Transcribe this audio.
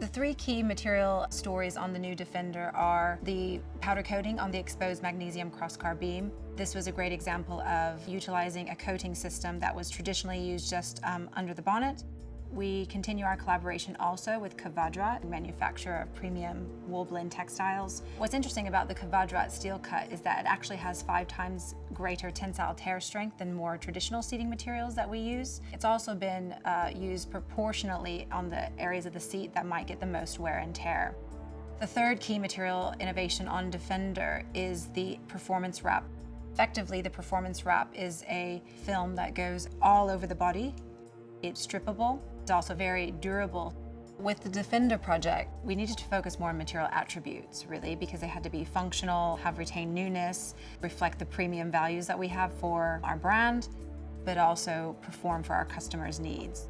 The three key material stories on the new Defender are the powder coating on the exposed magnesium crosscar beam. This was a great example of utilizing a coating system that was traditionally used just under the bonnet. We continue our collaboration also with Wrought, manufacturer of premium wool blend textiles. What's interesting about the Wrought steel cut is that it actually has 5 times greater tensile tear strength than more traditional seating materials that we use. It's also been used proportionately on the areas of the seat that might get the most wear and tear. The third key material innovation on Defender is the performance wrap. Effectively, the performance wrap is a film that goes all over the body. It's strippable. It's also very durable. With the Defender project, we needed to focus more on material attributes, really, because they had to be functional, have retained newness, reflect the premium values that we have for our brand, but also perform for our customers' needs.